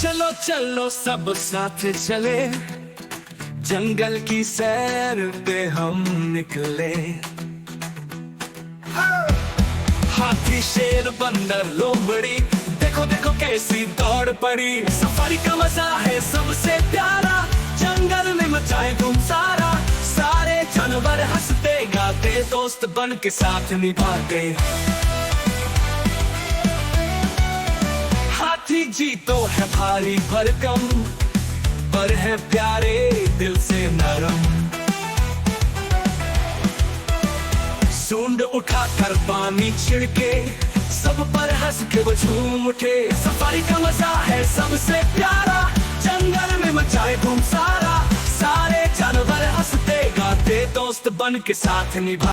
चलो चलो सब साथ चले, जंगल की सैर पे हम निकले। हाथी शेर बंदर लोमड़ी, देखो देखो कैसी दौड़ पड़ी। सफारी का मजा है सबसे प्यारा, जंगल में मचाए धूम सारा। सारे जानवर हंसते गाते, दोस्त बन के साथ निभाते। हाथी जी तो है भारी भरकम, पर है प्यारे दिल से नरम। सूंड उठा कर पानी छिड़के, सब पर हंस के वो झूम उठे। सफारी का मजा है सबसे प्यारा, जंगल में मचाए धूम सारा। सारे जानवर हंसते गाते, दोस्त बन के साथ निभा